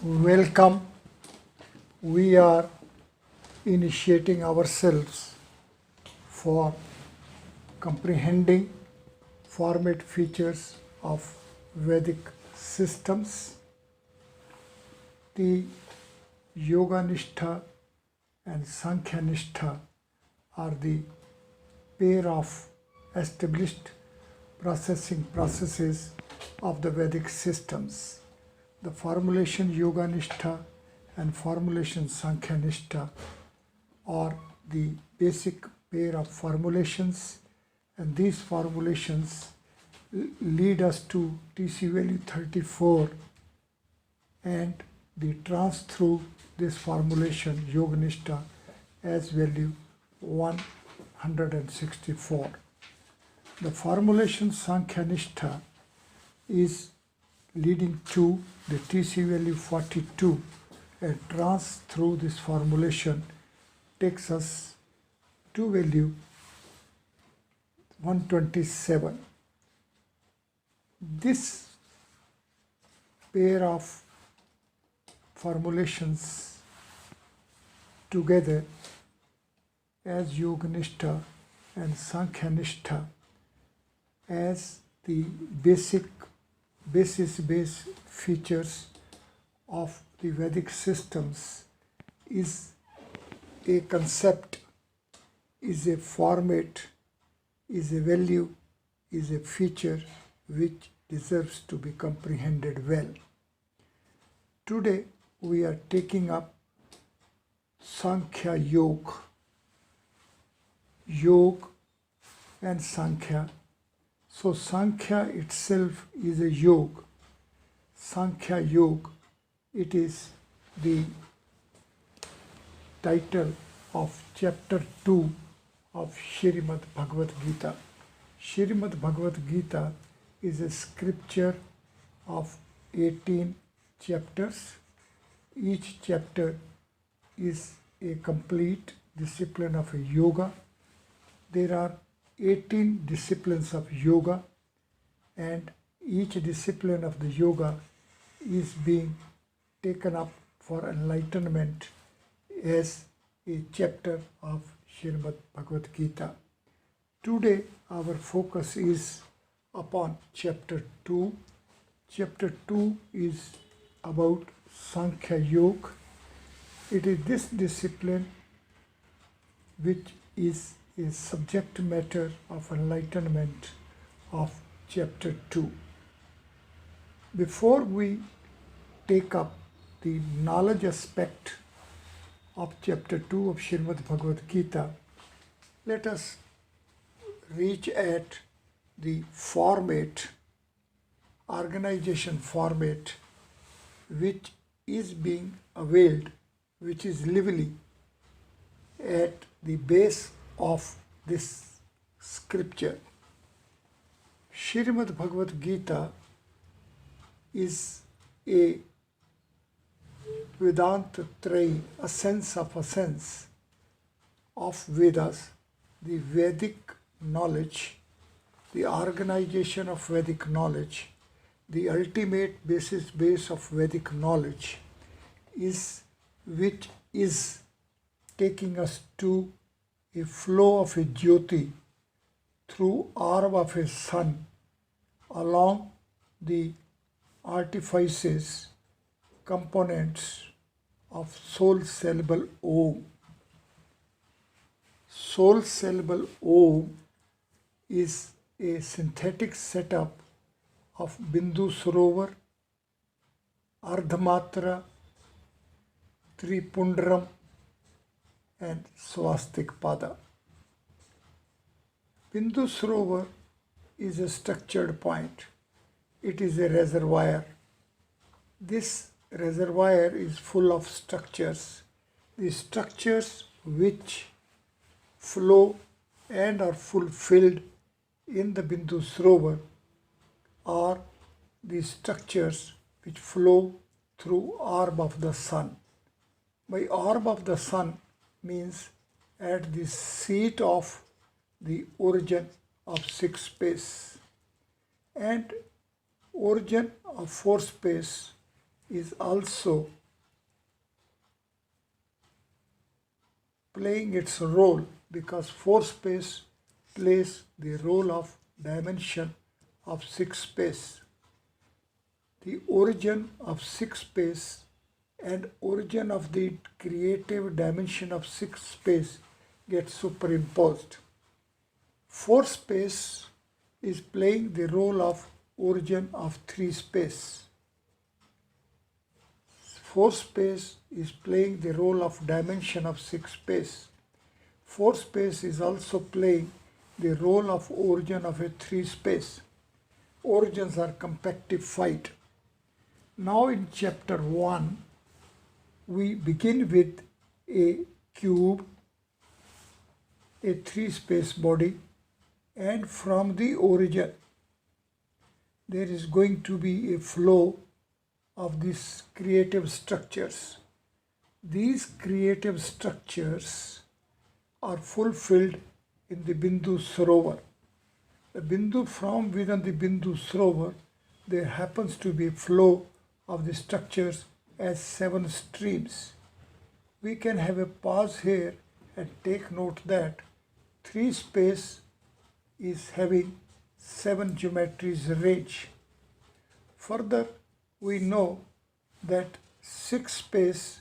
Welcome. We are initiating ourselves for comprehending format features of Vedic systems. The Yoga Nishtha and Sankhya Nishtha are the pair of established processing processes of the Vedic systems. The formulation Yoga Nishtha and formulation Sankhya Nishtha are the basic pair of formulations, and these formulations lead us to TC value 34, and the trans through this formulation Yoga Nishtha as value 164. The formulation Sankhya Nishtha is leading to the TC value 42, and trans through this formulation takes us to value 127. This pair of formulations together as Yoga Nishtha and Sankhya Nishtha as the base features of the Vedic systems is a concept, is a format, is a value, is a feature which deserves to be comprehended well. Today we are taking up Sankhya Yoga. Yoga and Sankhya. So Sankhya itself is a yoga. Sankhya Yoga, it is the title of chapter 2 of Srimad Bhagavad Gita. Srimad Bhagavad Gita is a scripture of 18 chapters. Each chapter is a complete discipline of a yoga. There are 18 disciplines of yoga, and each discipline of the yoga is being taken up for enlightenment as a chapter of Srimad Bhagavad Gita. Today our focus is upon chapter 2. Chapter 2 is about Sankhya Yoga. It is this discipline which is a subject matter of enlightenment of chapter 2. Before we take up the knowledge aspect of chapter 2 of Srimad Bhagavad Gita, let us reach at the format, organization format, which is being availed, which is lively at the base of this scripture. Srimad Bhagavad Gita is a Vedanta Trayi, a sense of essence of Vedas, the Vedic knowledge, the organization of Vedic knowledge, the ultimate base of Vedic knowledge which is taking us to a flow of a jyoti through orb of a sun along the artifices, components of soul syllable Om. Soul syllable Om is a synthetic setup of Bindu Sarovar, Ardhamatra, Tripundaram, and Swastik Pada. Bindu Sarovar is a structured point. It is a reservoir. This reservoir is full of structures. The structures which flow and are fulfilled in the Bindu Sarovar are the structures which flow through orb of the sun. By orb of the sun means at the seat of the origin of six space, and origin of four space is also playing its role, because 4 space plays the role of dimension of 6 space. The origin of 6 space and origin of the creative dimension of 6 space gets superimposed. 4 space is playing the role of origin of 3 space. 4 space is playing the role of dimension of 6 space. 4 space is also playing the role of origin of a 3 space. Origins are compactified. Now in chapter 1, we begin with a cube, a 3 space body, and from the origin there is going to be a flow of these creative structures. These creative structures are fulfilled in the Bindu Sarovar. The Bindu, from within the Bindu Sarovar, there happens to be a flow of the structures as 7 streams. We can have a pause here and take note that 3 space is having 7 geometries range. Further, we know that 6 space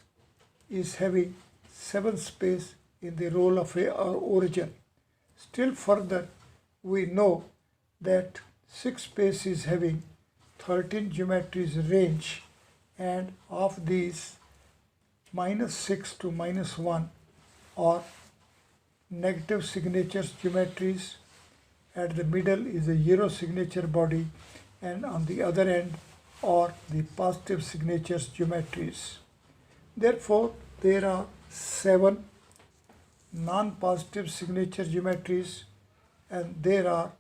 is having 7 space in the role of our origin. Still further, we know that 6 space is having 13 geometries range, and of these -6 to -1 are negative signatures geometries. At the middle is a 0 signature body, and on the other end are the positive signatures geometries. Therefore, there are 7 non-positive signature geometries, and there are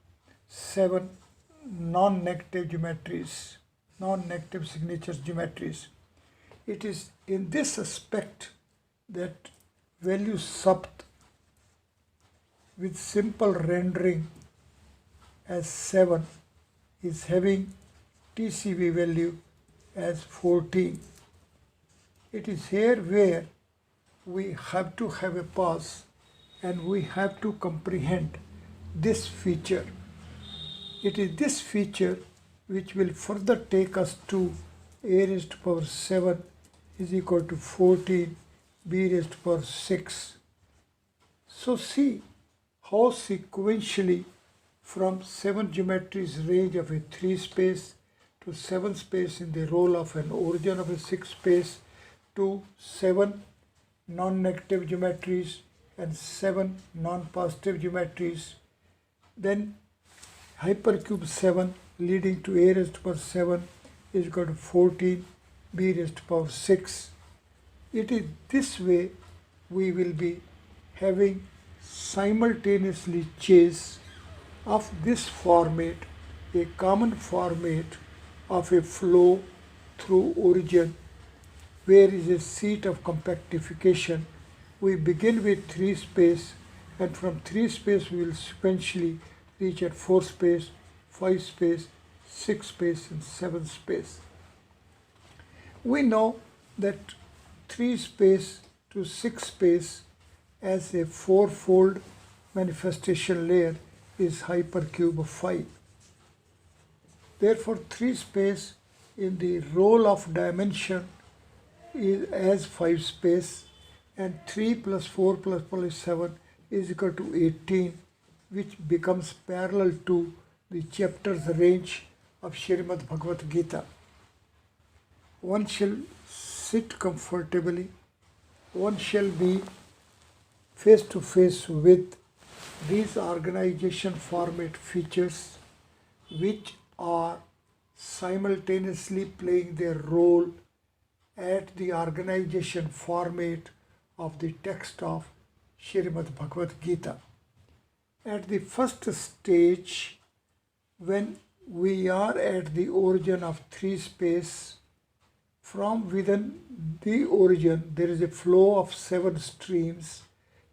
7 non-negative geometries, non-negative signatures geometries. It is in this aspect that value Sapt with simple rendering as 7 is having TCV value as 14. It is here where we have to have a pause and we have to comprehend this feature. It is this feature which will further take us to a raised to power 7 is equal to 14 b raised to power 6. So see how sequentially from 7 geometries range of a 3 space to 7 space in the role of an origin of a 6 space to 7 non-negative geometries and 7 non-positive geometries, then hypercube 7 leading to a raised to power 7 is equal to 14 b raised to power 6. It is this way we will be having simultaneously chase of this format, a common format of a flow through origin, where is a seat of compactification. We begin with 3 space, and from 3 space we will sequentially reach at 4 space, 5 space, 6 space, and 7 space. We know that 3 space to 6 space as a 4-fold manifestation layer is hypercube of 5. Therefore, 3 space in the role of dimension is as 5 space, and 3 plus 4 plus 7 is equal to 18, which becomes parallel to the chapter's range of Srimad Bhagavad Gita. One shall sit comfortably, one shall be face to face with these organization format features, which are simultaneously playing their role at the organization format of the text of Srimad Bhagavad Gita. At the first stage, when we are at the origin of 3 space, from within the origin there is a flow of 7 streams.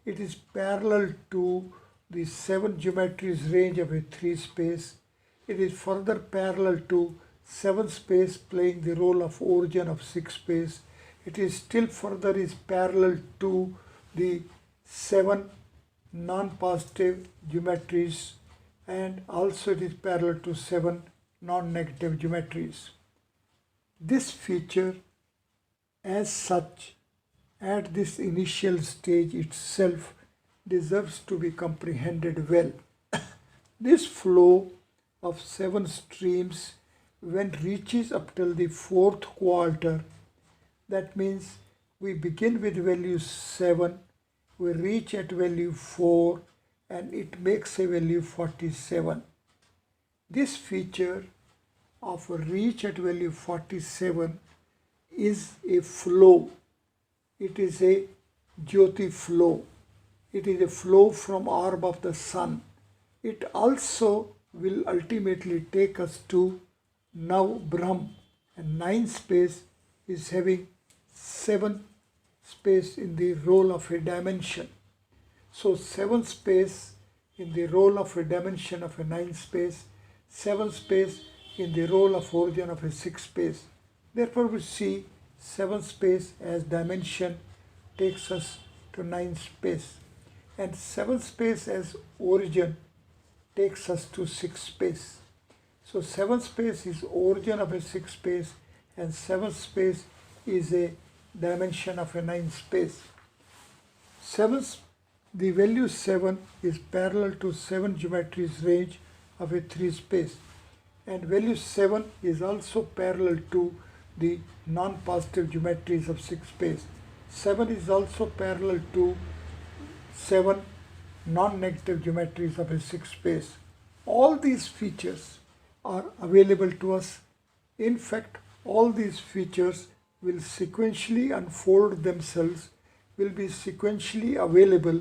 It is parallel to the 7 geometries range of a 3 space. It is further parallel to 7 space playing the role of origin of 6 space. It is still further is parallel to the 7 non-positive geometries, and also it is parallel to 7 non-negative geometries. This feature as such at this initial stage itself deserves to be comprehended well. This flow of 7 streams, when reaches up till the 4th quarter, that means we begin with value 7, we reach at value 4, and it makes a value 47. This feature of a reach at value 47 is a flow. It is a Jyoti flow. It is a flow from orb of the sun. It also will ultimately take us to now Brahm, and 9 space is having 7 space in the role of a dimension. So 7 space in the role of a dimension of a 9 space, 7 space in the role of origin of a 6 space. Therefore we see 7 space as dimension takes us to 9 space, and 7 space as origin takes us to 6 space. So 7 space is origin of a 6 space, and 7 space is a dimension of a 9 space. The value 7 is parallel to 7 geometries range of a 3 space, and value 7 is also parallel to the non-positive geometries of 6 space. 7 is also parallel to 7 non-negative geometries of a 6 space. All these features are available to us. In fact, all these features will sequentially unfold themselves, will be sequentially available,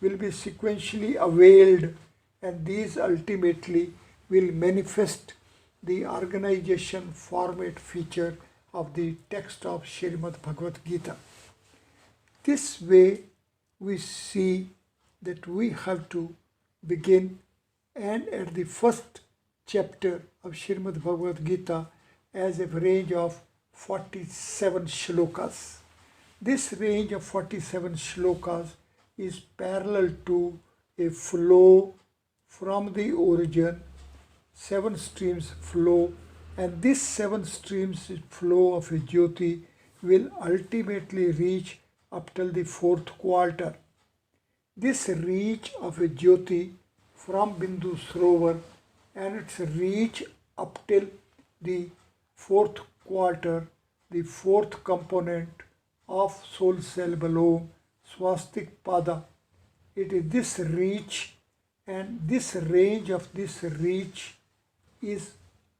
will be sequentially availed, and these ultimately will manifest the organization format feature of the text of Srimad Bhagavad Gita. This way we see that we have to begin, and at the first chapter of Srimad Bhagavad Gita as a range of 47 shlokas. This range of 47 shlokas is parallel to a flow from the origin, 7 streams flow, and this 7 streams flow of a Jyoti will ultimately reach up till the 4th quarter. This reach of a Jyoti from Bindu Srovar and its reach up till the 4th quarter, the 4th component of soul cell below Swastik Pada. It is this reach, and this range of this reach is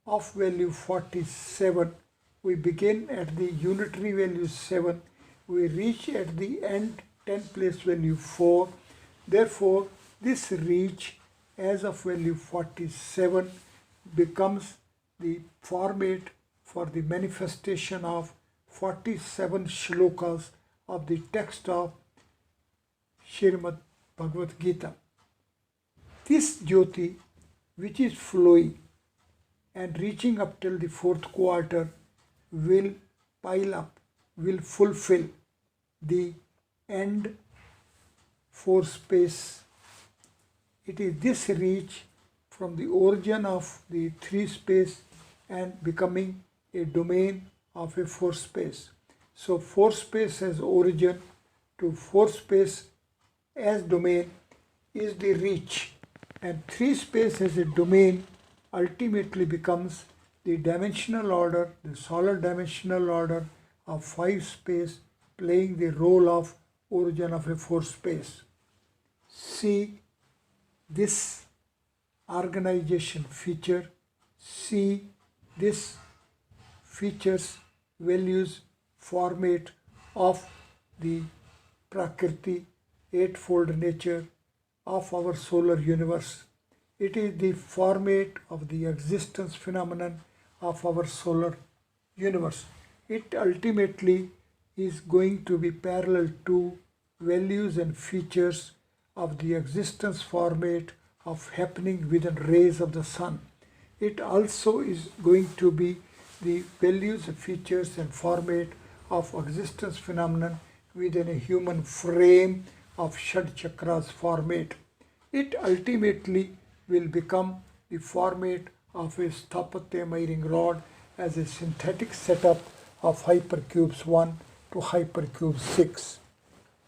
of value 47. We begin at the unitary value 7. We reach at the end 10 place value 4. Therefore, this reach as of value 47 becomes the format for the manifestation of 47 shlokas of the text of Srimad Bhagavad Gita. This Jyoti, which is flowing and reaching up till the 4th quarter, will pile up, will fulfill the end 4 space. It is this reach from the origin of the 3 space and becoming a domain of a 4 space. So 4 space as origin to 4 space as domain is the reach, and 3 space as a domain ultimately becomes the dimensional order, the solid dimensional order of 5 space playing the role of origin of a 4 space. See this organization feature, see this features, values, format of the Prakriti, eightfold nature of our solar universe. It is the format of the existence phenomenon of our solar universe. It ultimately is going to be parallel to values and features of the existence format of happening within rays of the sun. It also is going to be the values, features and format of existence phenomenon within a human frame of Shad Chakras format. It ultimately will become the format of a Sthapatya miring rod as a synthetic setup of hypercubes 1 to hypercube 6.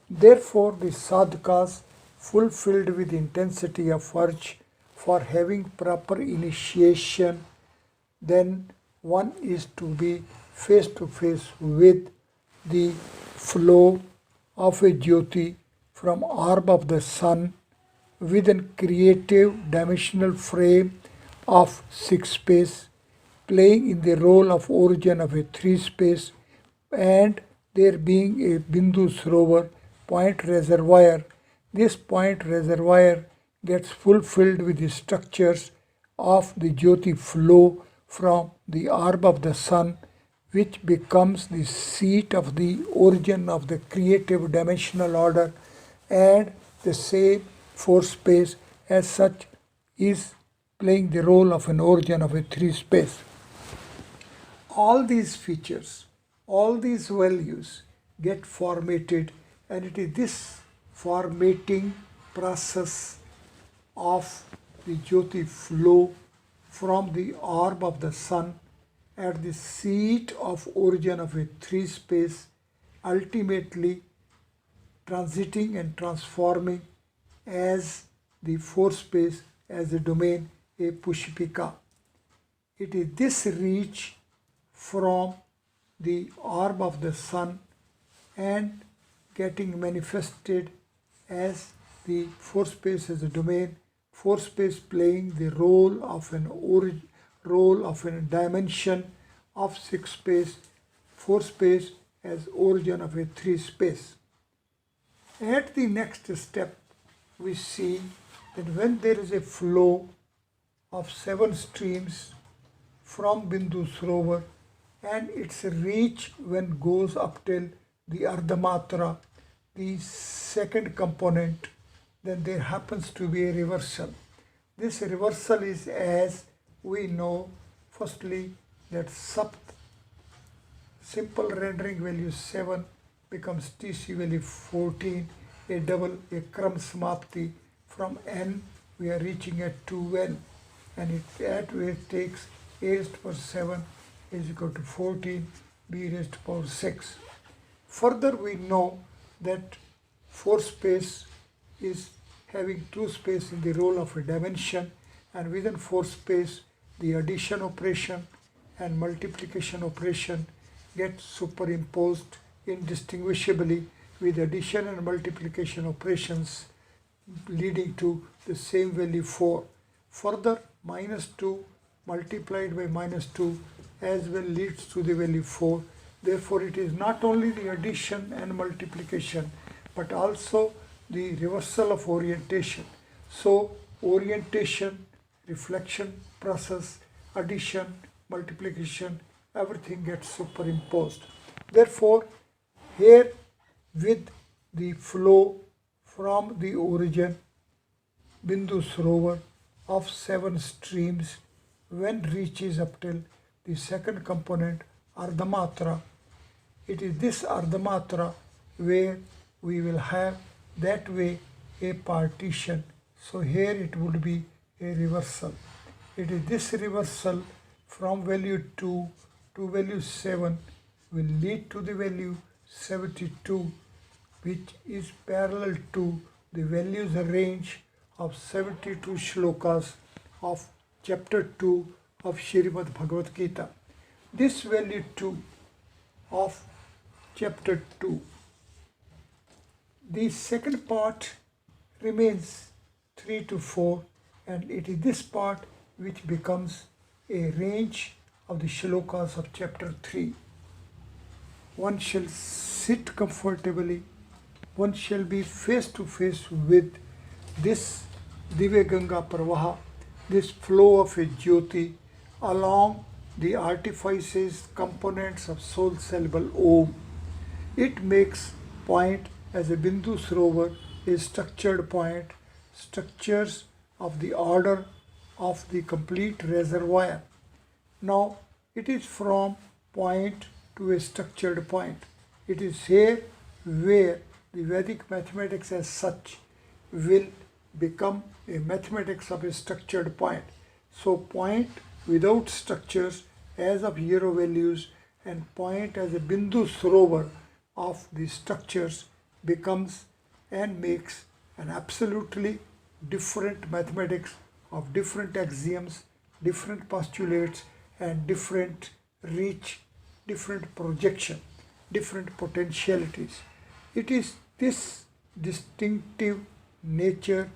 Therefore, the sadhakas fulfilled with intensity of urge for having proper initiation, then one is to be face to face with the flow of a jyoti from orb of the sun within creative dimensional frame of 6 space, playing in the role of origin of a 3 space, and there being a Bindu Sarovar point reservoir. This point reservoir gets fulfilled with the structures of the Jyoti flow from the orb of the sun, which becomes the seat of the origin of the creative dimensional order, and the same force space as such is playing the role of an origin of a 3 space. All these features, all these values get formatted, and it is this formatting process of the Jyoti flow from the orb of the sun at the seat of origin of a 3 space, ultimately transiting and transforming as the 4 space as a domain, a Pushpika. It is this reach from the orb of the sun and getting manifested as the 4 space as a domain, 4 space playing the role of a dimension of 6 space, 4 space as origin of a 3 space. At the next step, we see that when there is a flow of 7 streams from Bindu Sarovar and its reach when goes up till the Ardhamatra, the second component, then there happens to be a reversal. This reversal is, as we know, firstly that Sapt, simple rendering value 7 becomes TC value 14, a double, a Kram Samapti. From n we are reaching at 2n, and it at where takes a raised to power 7 is equal to 14, b raised to power 6. Further, we know that 4 space is having 2 space in the role of a dimension, and within 4 space the addition operation and multiplication operation get superimposed indistinguishably with addition and multiplication operations leading to the same value 4. Further, -2 multiplied by -2 as well leads to the value 4. Therefore, it is not only the addition and multiplication but also the reversal of orientation. So, orientation, reflection process, addition, multiplication, everything gets superimposed. Therefore, here with the flow from the origin Bindu Sarovar of 7 streams, when reaches up till the second component Ardhamatra, it is this Ardhamatra where we will have that way a partition. So here it would be a reversal. It is this reversal from value 2 to value 7 will lead to the value 72, which is parallel to the values range of 72 shlokas of chapter 2 of Srimad Bhagavad Gita. This value 2 of chapter 2, the second part remains 3 to 4, and it is this part which becomes a range of the shlokas of chapter 3. One shall sit comfortably, one shall be face to face with this Divya Ganga Prabha, this flow of a Jyoti along the artifices, components of soul soluble Om. It makes point as a Bindu Sarovar, a structured point, structures of the order of the complete reservoir. Now it is from point to a structured point. It is here where the Vedic mathematics as such will become a mathematics of a structured point. So point without structures as of zero values and point as a bindu sarovar of the structures becomes and makes an absolutely different mathematics of different axioms, different postulates and different reach, different projection, different potentialities. It is this distinctive nature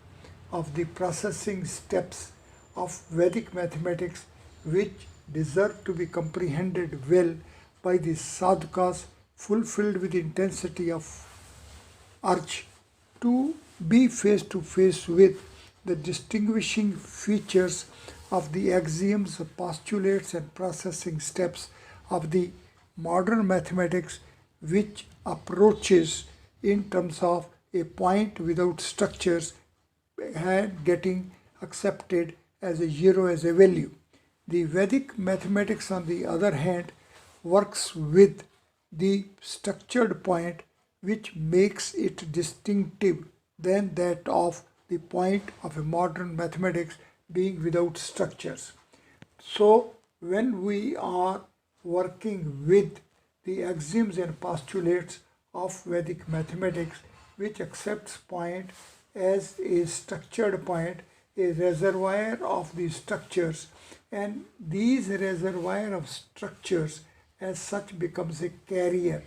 of the processing steps of Vedic mathematics which deserve to be comprehended well by the sadhakas fulfilled with intensity of urge to be face to face with the distinguishing features of the axioms, postulates and processing steps of the modern mathematics which approaches in terms of a point without structures and getting accepted as a zero as a value. The Vedic mathematics on the other hand works with the structured point which makes it distinctive than that of the point of a modern mathematics being without structures. So when we are working with the axioms and postulates of Vedic mathematics which accepts point as a structured point, a reservoir of the structures, and these reservoir of structures as such becomes a carrier,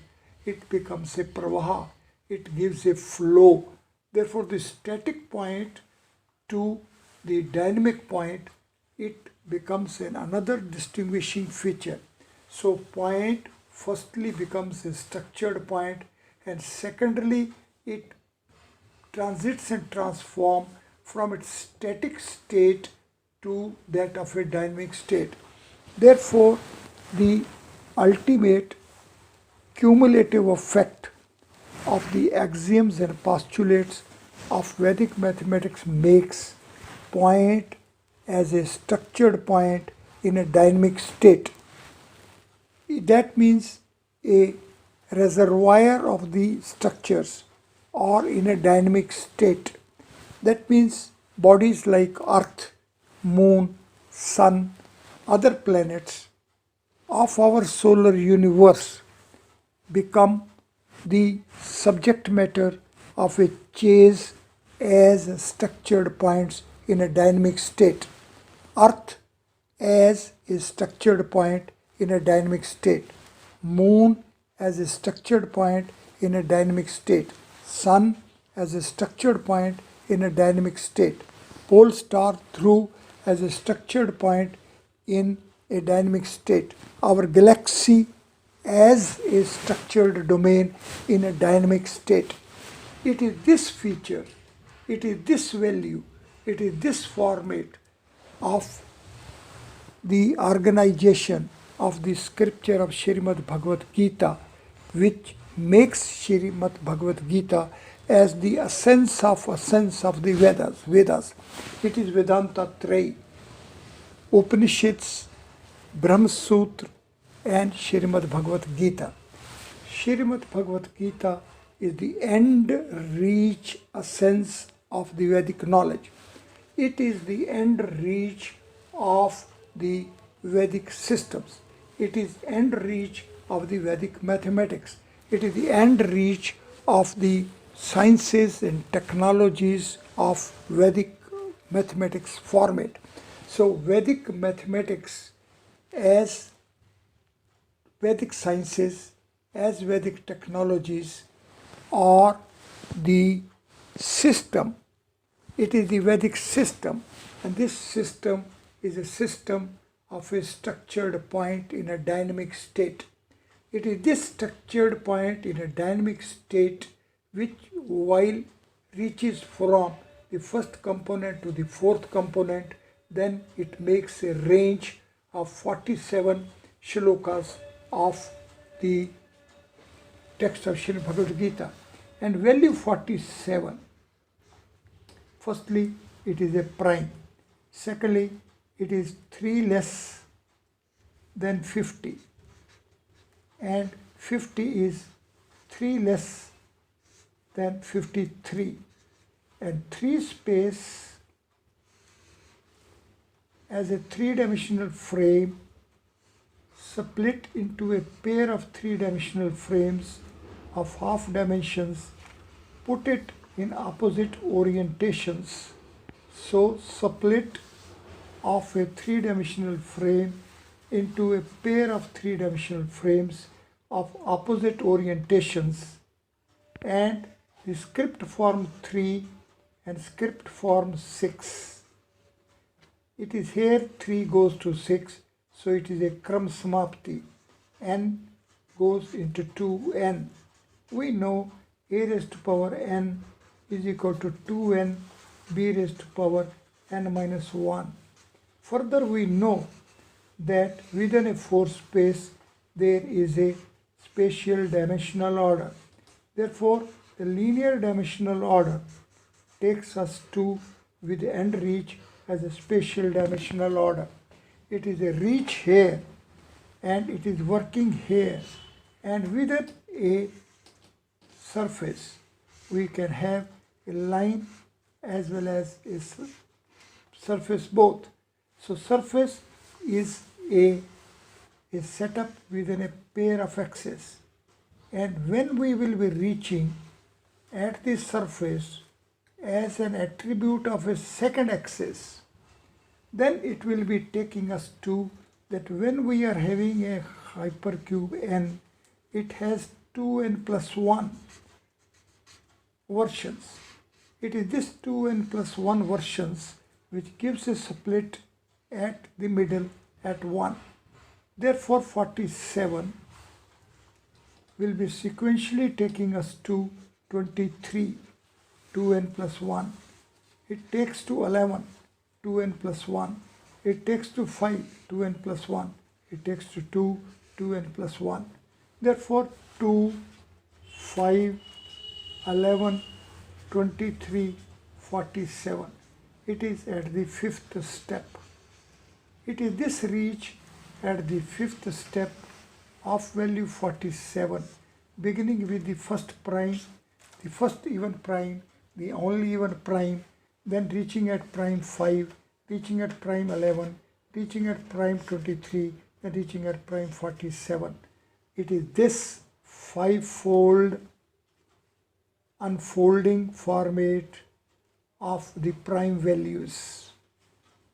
it becomes a pravaha, it gives a flow. Therefore the static point to the dynamic point, it becomes another distinguishing feature. So point firstly becomes a structured point and secondly it transits and transforms from its static state to that of a dynamic state. Therefore the ultimate cumulative effect of the axioms and postulates of Vedic mathematics makes point as a structured point in a dynamic state. That means a reservoir of the structures or in a dynamic state. That means bodies like Earth, Moon, Sun, other planets of our solar universe become the subject matter of a chase as structured points in a dynamic state. Earth as a structured point in a dynamic state. Moon as a structured point in a dynamic state. Sun as a structured point in a dynamic state. Pole star through as a structured point in a dynamic state. Our galaxy as a structured domain in a dynamic state. It is this feature, it is this value, it is this format of the organization of the scripture of Srimad Bhagavad Gita which makes Srimad Bhagavad Gita as the essence of the Vedas. It is Vedanta Trey, Upanishads, Brahma Sutra and Srimad Bhagavad Gita. Srimad Bhagavad Gita is the end reach essence of the Vedic knowledge. It is the end reach of the Vedic systems. It is end reach of the Vedic mathematics. It is the end reach of the sciences and technologies of Vedic mathematics format. So Vedic mathematics as Vedic sciences, as Vedic technologies are the system. It is the Vedic system, and this system is a system of a structured point in a dynamic state. It is this structured point in a dynamic state which, while reaches from the first component to the fourth component, then it makes a range of 47 shlokas of the text of Srimad Bhagavad Gita. And value 47, firstly, it is a prime. Secondly, it is 3 less than 50, and 50 is 3 less than 53, and 3 space as a 3-dimensional frame split into a pair of 3-dimensional frames of half dimensions, put it in opposite orientations. So split of a 3-dimensional frame into a pair of 3-dimensional frames of opposite orientations, and the script form 3 and script form 6. It is here 3 goes to 6, so it is a Kram Samapti. N goes into 2n. We know a raised to power n is equal to 2n b raised to power n minus 1. Further, we know that within a 4 space there is a spatial dimensional order. Therefore, the linear dimensional order takes us to with the end reach as a spatial dimensional order. It is a reach here and it is working here, and within a surface we can have a line as well as a surface both. So surface is a setup within a pair of axes, and when we will be reaching at this surface as an attribute of a second axis, then it will be taking us to that when we are having a hypercube n, it has 2n plus 1 versions. It is this 2n plus 1 versions which gives a split at the middle at 1. Therefore 47 will be sequentially taking us to 23, 2n plus 1. It takes to 11, 2n plus 1. It takes to 5, 2n plus 1. It takes to 2, 2n plus 1. Therefore 2, 5, 11, 23, 47. It is at the 5th step. It is this reach at the 5th step of value 47, beginning with the first prime, the first even prime, the only even prime, then reaching at prime 5, reaching at prime 11, reaching at prime 23, then reaching at prime 47. It is this 5-fold unfolding format of the prime values.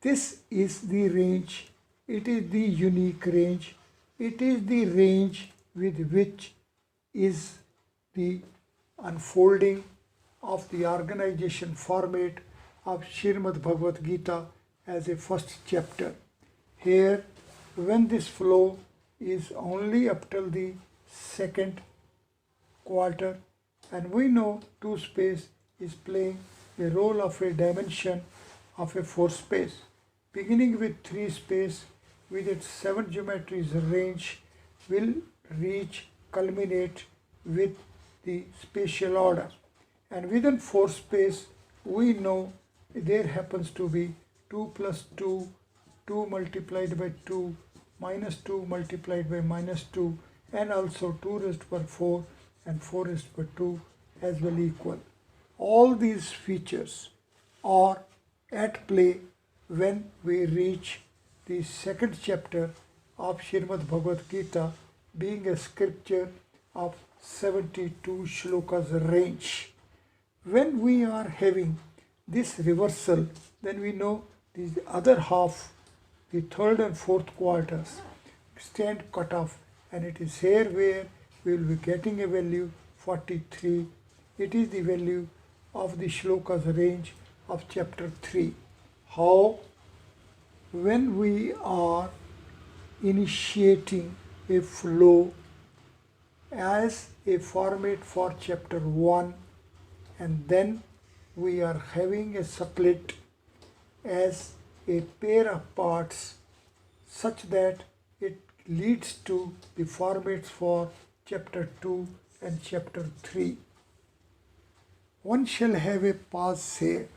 This is the range. It is the unique range. It is the range with which is the unfolding of the organization format of Srimad Bhagavad Gita as a first chapter. Here, when this flow is only up till the second quarter, and we know 2 space is playing the role of a dimension of a 4 space. Beginning with 3 space with its 7 geometries range will reach, culminate with the spatial order. And within 4 space we know there happens to be 2 plus 2, 2 multiplied by 2, minus 2 multiplied by minus 2, and also 2 raised to power 4 and 4 raised to power 2 as well equal. All these features are at play when we reach the second chapter of Srimad Bhagavad Gita, being a scripture of 72 shlokas range. When we are having this reversal, then we know the other half, the third and fourth quarters, stand cut off, and it is here where we will be getting a value 43. It is the value of the shlokas range of chapter 3. How? When we are initiating a flow as a format for chapter 1, and then we are having a split as a pair of parts such that it leads to the formats for chapter 2 and chapter 3. One shall have a pause here.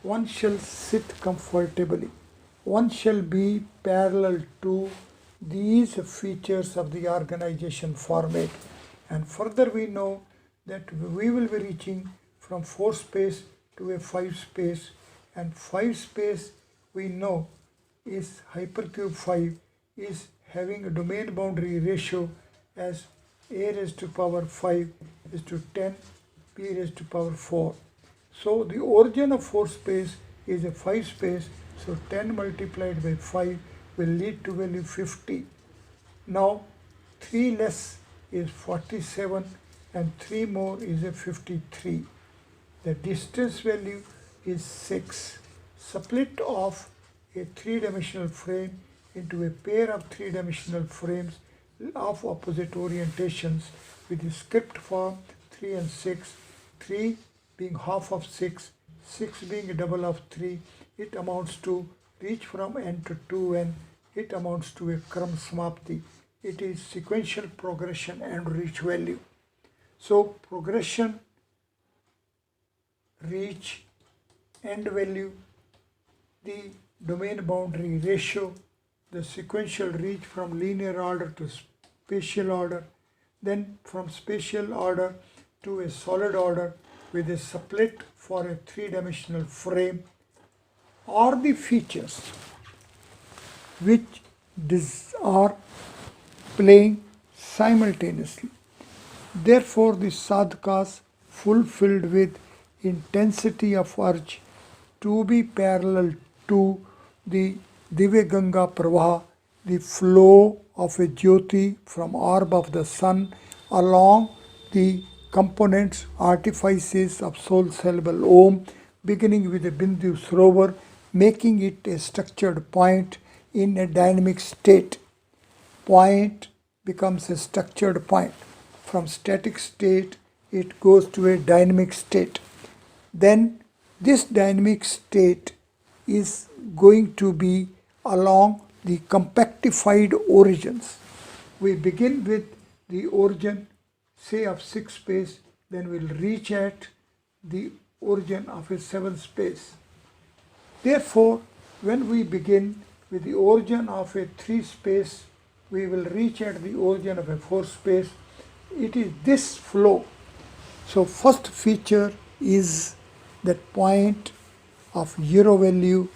One shall sit comfortably. one shall be parallel to these features of the organization format. And further we know that we will be reaching from 4 space to a 5 space, and 5 space we know is hypercube 5 is having a domain boundary ratio as a raised to power 5 is to 10 p raised to power 4. So the origin of 4 space is a 5 space, so 10 multiplied by 5 will lead to value 50. Now 3 less is 47 and 3 more is a 53. The distance value is 6. Split of a 3-dimensional frame into a pair of 3-dimensional frames of opposite orientations with the script form 3 and 6, 3 being half of 6, 6 being a double of 3, it amounts to reach from n to 2n, it amounts to a Kram Samapti. It is sequential progression and reach value. So progression, reach, end value, the domain boundary ratio, the sequential reach from linear order to spatial order, then from spatial order to a solid order with a split for a 3-dimensional frame, are the features which are playing simultaneously. Therefore, the sadhakas fulfilled with intensity of urge to be parallel to the Divya Ganga Prabha, the flow of a Jyoti from orb of the sun along the components, artifices of soul syllable Om, beginning with a Bindu Srovar, making it a structured point in a dynamic state. Point becomes a structured point. From static state, it goes to a dynamic state. Then this dynamic state is going to be along the compactified origins. We begin with the origin, say of 6 space, then we'll reach at the origin of a 7 space. Therefore, when we begin with the origin of a 3 space, we will reach at the origin of a 4 space. It is this flow. So first feature is that point of 0 value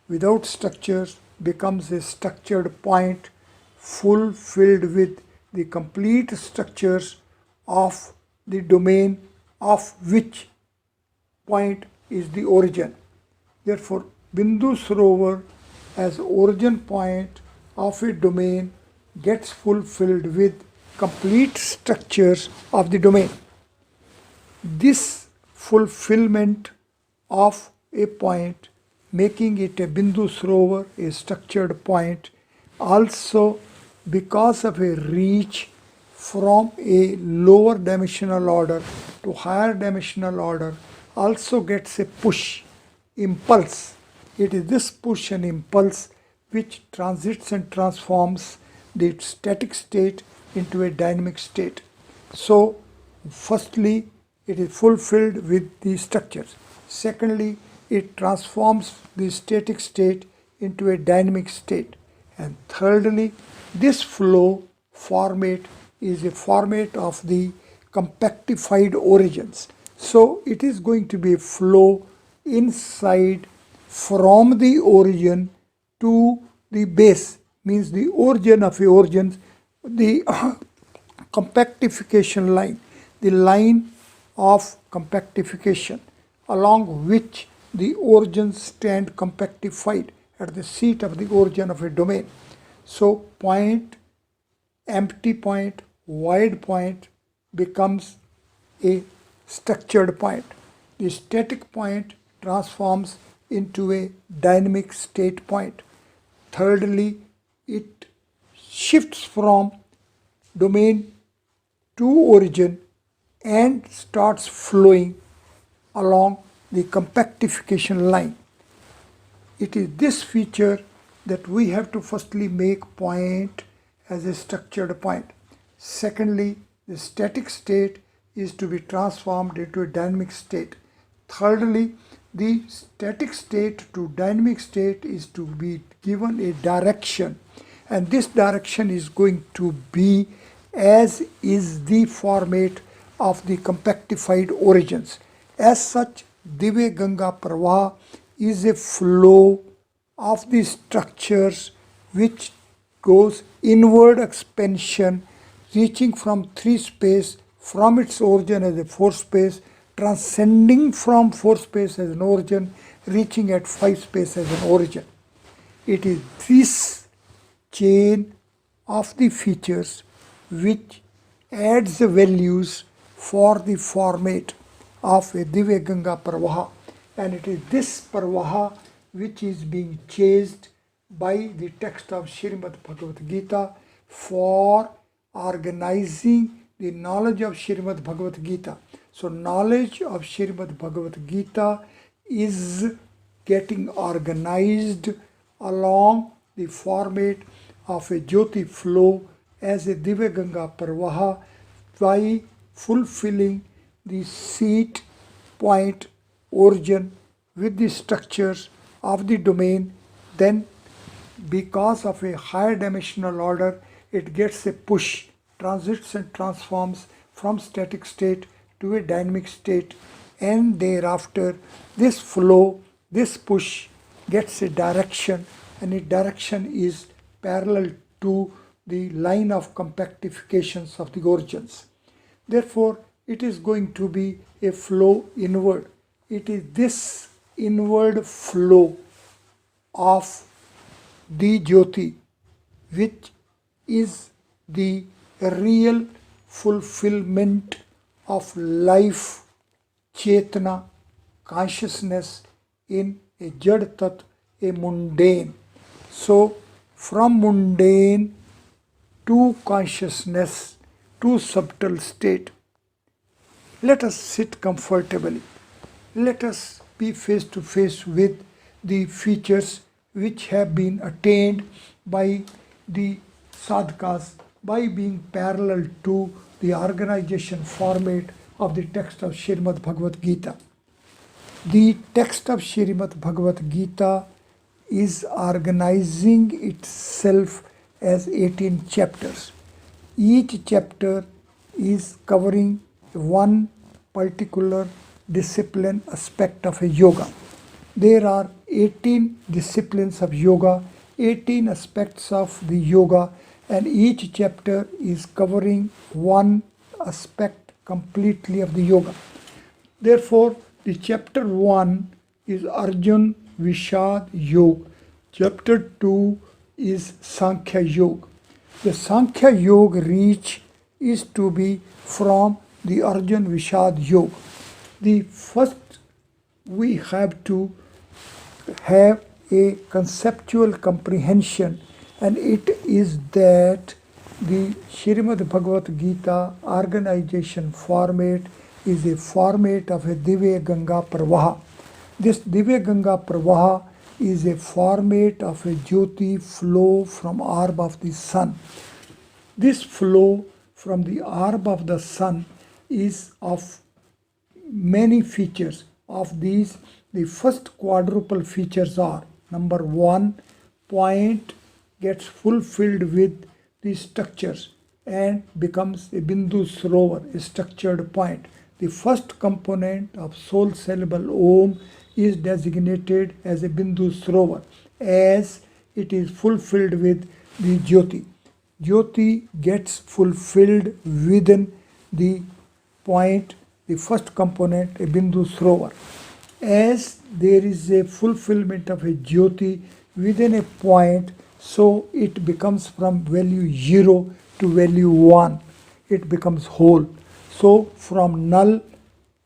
without structures becomes a structured point fulfilled with the complete structures of the domain of which point is the origin. Therefore, Bindu Sarovar as origin point of a domain gets fulfilled with complete structures of the domain. This fulfillment of a point, making it a Bindu Sarovar, a structured point, also because of a reach from a lower dimensional order to higher dimensional order, also gets a push, impulse. It is this push and impulse which transits and transforms the static state into a dynamic state. So, firstly, it is fulfilled with the structures. Secondly, it transforms the static state into a dynamic state. And thirdly, this flow format is a format of the compactified origins. So it is going to be a flow inside from the origin to the base, means the origin of the origins, the compactification line, the line of compactification along which the origins stand compactified at the seat of the origin of a domain. So point, empty point, void point becomes a structured point. The static point transforms into a dynamic state point. Thirdly, it shifts from domain to origin and starts flowing along the compactification line. It is this feature that we have to firstly make point as a structured point. Secondly, the static state is to be transformed into a dynamic state. Thirdly, the static state to dynamic state is to be given a direction, and this direction is going to be as is the format of the compactified origins. As such, Divya Ganga Prabha is a flow of the structures which goes inward expansion, reaching from 3 space from its origin as a 4 space, transcending from 4 space as an origin, reaching at 5 space as an origin. It is this chain of the features which adds the values for the format of a Divya Ganga Pravaha, and it is this Pravaha which is being chased by the text of Srimad Bhagavad Gita for organizing the knowledge of Srimad Bhagavad Gita. So knowledge of Srimad Bhagavad Gita is getting organized along the format of a Jyoti flow as a Divya Ganga Pravaha by fulfilling the seat, point, origin with the structures of the domain. Then because of a higher dimensional order, it gets a push, transits and transforms from static state to a dynamic state, and thereafter this flow, this push gets a direction, and its direction is parallel to the line of compactifications of the origins. Therefore, it is going to be a flow inward. It is this inward flow of the Jyoti which is the real fulfillment of life, Chetana, consciousness in a Jad Tat, a mundane. So, from mundane to consciousness to subtle state, let us sit comfortably. Let us be face to face with the features which have been attained by the sadhakas by being parallel to the organization format of the text of Srimad Bhagavad Gita. The text of Srimad Bhagavad Gita is organizing itself as 18 chapters. Each chapter is covering one particular discipline aspect of a yoga. There are 18 disciplines of yoga, 18 aspects of the yoga, and each chapter is covering one aspect completely of the yoga. Therefore, the chapter 1 is Arjun Vishad Yoga. Chapter 2 is Sankhya Yoga. The Sankhya Yoga reach is to be from the Arjun Vishad Yoga. The first, we have to have a conceptual comprehension, and it is that the Srimad Bhagavad Gita organization format is a format of a Divya Ganga Pravaha. This Divya Ganga Pravaha is a format of a Jyoti flow from orb of the sun. This flow from the orb of the sun is of many features. Of these, the first quadruple features are: number 1, point gets fulfilled with the structures and becomes a Bindu Sarovar, a structured point. The first component of soul syllable Om is designated as a Bindu Sarovar as it is fulfilled with the Jyoti. Jyoti gets fulfilled within the point, the first component, a Bindu Sarovar. As there is a fulfillment of a Jyoti within a point, so it becomes from value 0 to value 1. It becomes whole. So from null,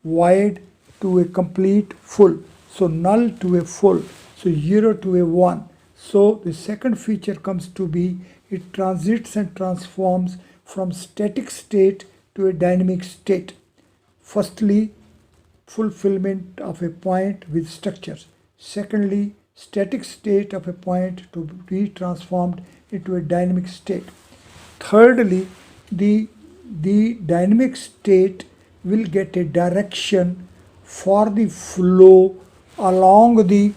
void to a complete full. So null to a full. So 0 to a 1. So the second feature comes to be, it transits and transforms from static state to a dynamic state. Firstly, fulfillment of a point with structures. Secondly, static state of a point to be transformed into a dynamic state. Thirdly, the dynamic state will get a direction for the flow along the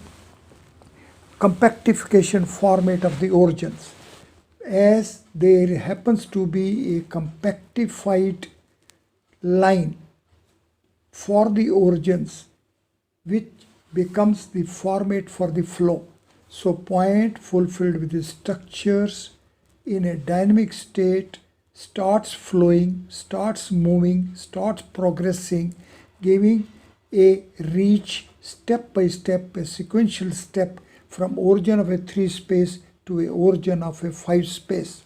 compactification format of the origins. As there happens to be a compactified line for the origins, which becomes the format for the flow. So point fulfilled with the structures in a dynamic state starts flowing, starts moving, starts progressing, giving a reach step by step, a sequential step from origin of a 3 space to a origin of a 5 space.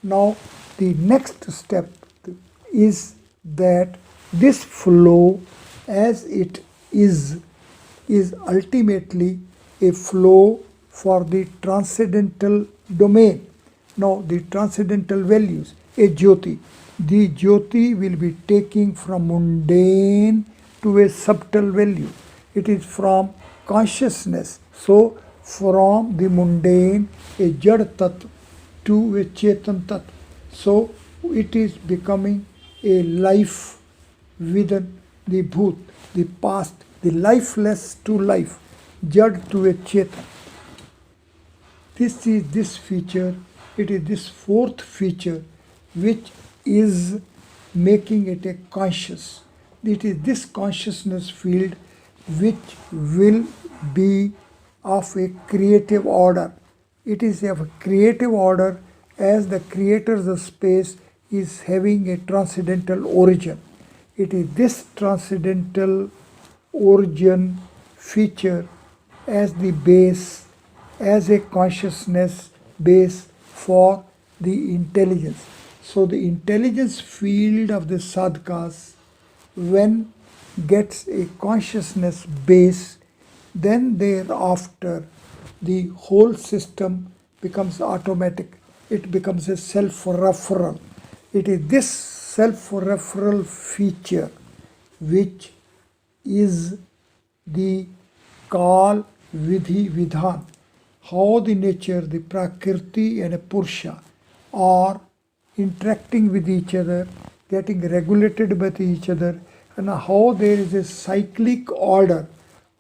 Now the next step is that this flow as it is ultimately a flow for the transcendental domain. Now the transcendental values, a jyoti. The jyoti will be taking from mundane to a subtle value. It is from consciousness. So from the mundane, a jad tattva, to a chetan tattva. So it is becoming a life within the bhut, the past, the lifeless to life, jad to a chetan. This is this feature, it is this fourth feature which is making it a conscious. It is this consciousness field which will be of a creative order. It is of a creative order as the creator's of space is having a transcendental origin. It is this transcendental origin feature as the base, as a consciousness base for the intelligence. So the intelligence field of the sadhakas, when gets a consciousness base, then thereafter the whole system becomes automatic. It becomes a self-referral. It is this self-referral feature which is the kal vidhi vidhan, how the nature, the prakriti and a purusha are interacting with each other, getting regulated by each other, and how there is a cyclic order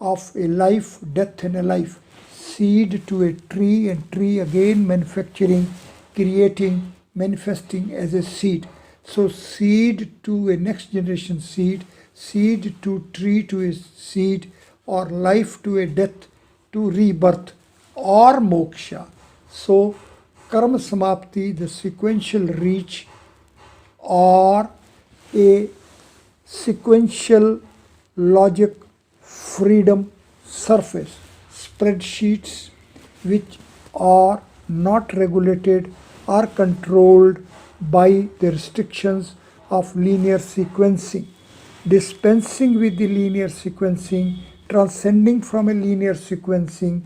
of a life, death and a life, seed to a tree and tree again manufacturing, creating, manifesting as a seed. So seed to a next generation seed, seed to tree to a seed, or life to a death to rebirth or moksha. So karma samapti, the sequential reach, or a sequential logic freedom surface, spreadsheets which are not regulated or controlled by the restrictions of linear sequencing, dispensing with the linear sequencing, transcending from a linear sequencing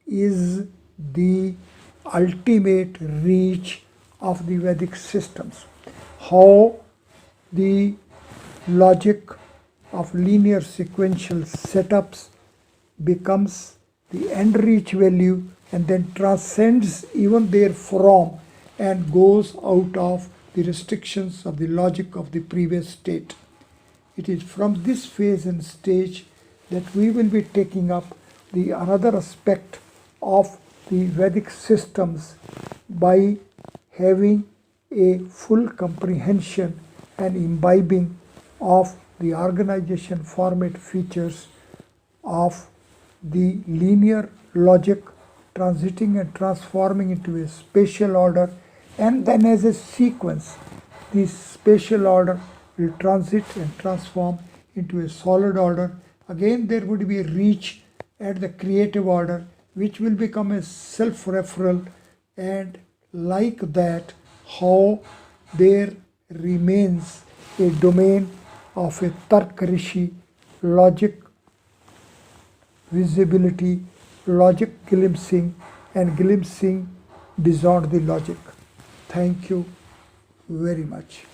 is the ultimate reach of the Vedic systems. How the logic of linear sequential setups becomes the end reach value and then transcends even their from and goes out of the restrictions of the logic of the previous state. It is from this phase and stage that we will be taking up the another aspect of the Vedic systems by having a full comprehension and imbibing of the organization format features of the linear logic transiting and transforming into a spatial order, and then as a sequence this spatial order will transit and transform into a solid order. Again there would be a reach at the creative order which will become a self-referral, and like that how there remains a domain of a Tark Rishi, logic, visibility, logic glimpsing, and glimpsing beyond the logic. Thank you very much.